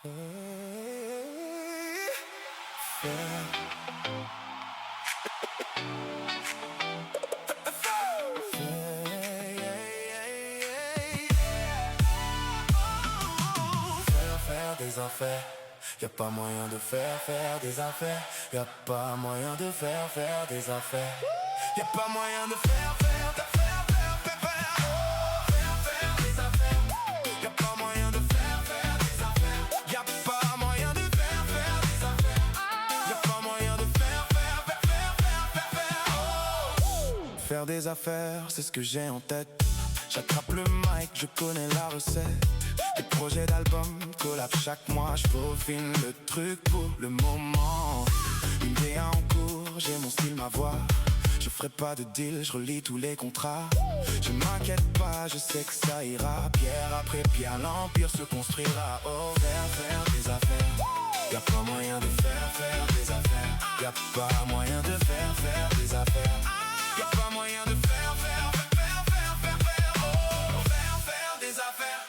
Faire des affaires, y a pas moyen de faire des affaires. Y a pas moyen de faire des affaires. Y a pas moyen de faire des affaires. Y a pas moyen de faire des affaires. Y a pas moyen de faire des affaires. Y a pas moyen de faire. Faire des affaires, c'est ce que j'ai en tête. J'attrape le mic, je connais la recette. Des projets d'albums, collab chaque mois. Je peaufine le truc pour le moment. Une DA en cours, j'ai mon style, ma voix. Je ferai pas de deal, je relis tous les contrats. Je m'inquiète pas, je sais que ça ira. Pierre après pierre, l'empire se construira. Oh, faire des affaires. Y a pas moyen de faire des affaires. Y a pas moyen de faire des affaires. Y a pas moyen de faire des affaires.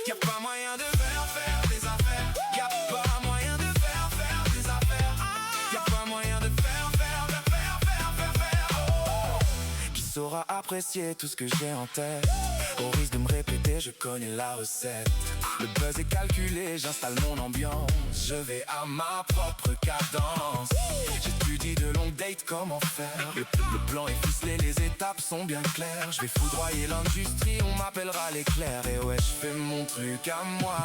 Y a pas moyen de faire des affaires. Y a pas moyen de faire des affaires. Y a pas moyen de faire Qui saura apprécier tout ce que j'ai en tête. Au risque de me répéter, je connais la recette. Le buzz est calculé, j'installe mon ambiance. Je vais à ma propre cadence. J'étudie de longues dates, comment faire. Le plan est ficelé, les étapes sont bien claires. Je vais foudroyer l'industrie, on m'appellera l'éclair. Et ouais, je fais mon truc à moi.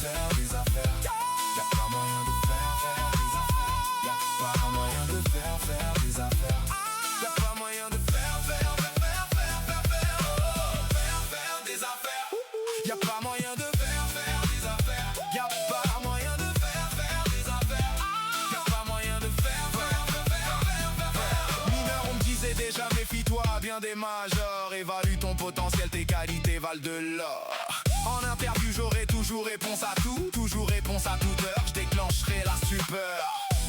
Faire des affaires. Y a pas moyen de faire des affaires. Y a pas moyen de faire des affaires. Y a pas moyen de faire des affaires. Y a pas moyen de faire des affaires. Y a pas moyen de faire des affaires. Y a pas moyen de faire Mineur, on me disait déjà méfie-toi bien des majors. Évalue ton potentiel, tes qualités valent de l'or. En interview j'aurai toujours réponse à tout. Toujours réponse à toute heure, je déclencherai la stupeur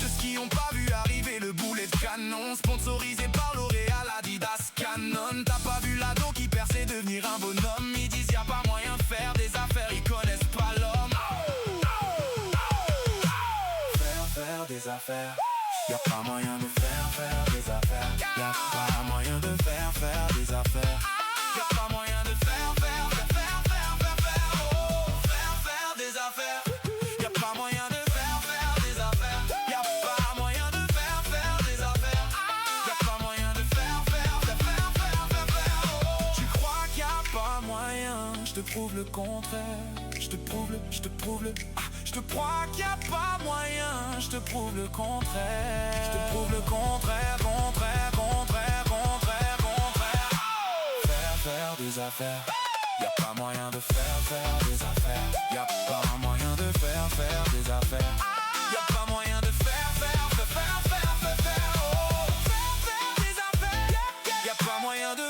de ceux qui ont pas vu arriver le boulet de canon. Sponsorisé par L'Oréal, Adidas, Canon. T'as pas vu l'ado qui perçait devenir un bonhomme. Ils disent y a pas moyen de faire des affaires, ils connaissent pas l'homme. Faire des affaires. Y a pas moyen de faire des affaires. Y a pas moyen de faire des affaires. Y a pas moyen de faire des affaires. Y a pas moyen de faire des affaires. Y a pas moyen de faire des affaires. Y a pas moyen de faire Tu crois qu'il y a pas moyen? Je te prouve le contraire. Je te prouve je te crois qu'il y a pas moyen. Je te prouve le contraire. Je te prouve le contraire. Faire des affaires. Y a pas moyen de faire des affaires. Y a pas moyen de faire des affaires. Y a pas moyen de faire des affaires. Y a pas moyen de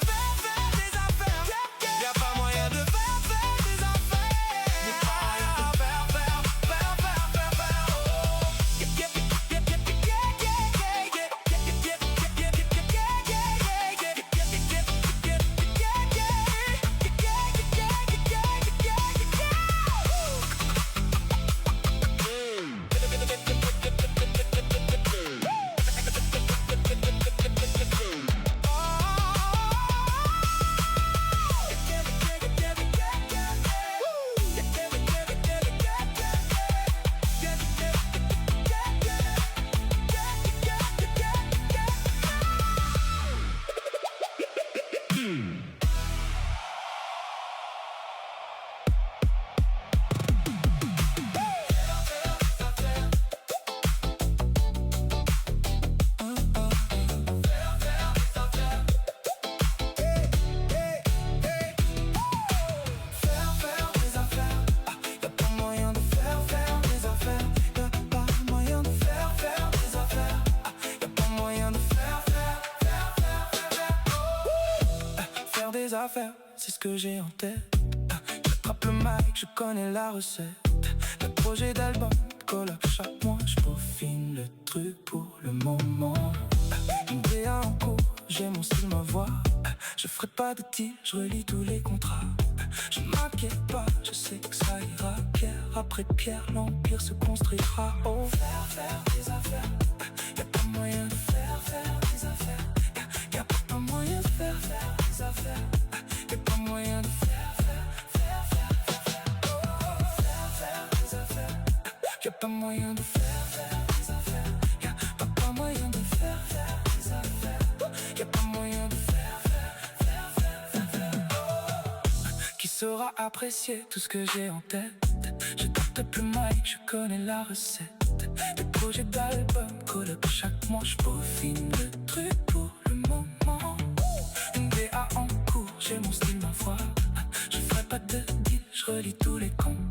faire des affaires. Y a pas moyen de faire des affaires. C'est ce que j'ai en tête. J'attrape le mic, je connais la recette. Le projet d'album, collab chaque mois. Je peaufine le truc pour le moment. Une DA en cours, j'ai mon style, ma voix. Je ferai pas de deal, je relis tous les contrats. Je m'inquiète pas, je sais que ça ira. Pierre après pierre, l'empire se construira. Oh, faire des affaires. Y'a pas moyen de faire des affaires. Y'a pas moyen de faire des affaires. Y'a pas moyen de faire des affaires. Y'a pas moyen de faire des affaires. Y'a pas moyen de faire des affaires. Y'a pas moyen de faire. Qui saura apprécier tout ce que j'ai en tête? Je tape plus Mike, je connais la recette. Des projets d'albums, collab chaque mois, je peaufine le truc pour le moment. Une DA en cours, j'ai mon style, ma voix. Je ferai pas de deal, je relis tous les comptes.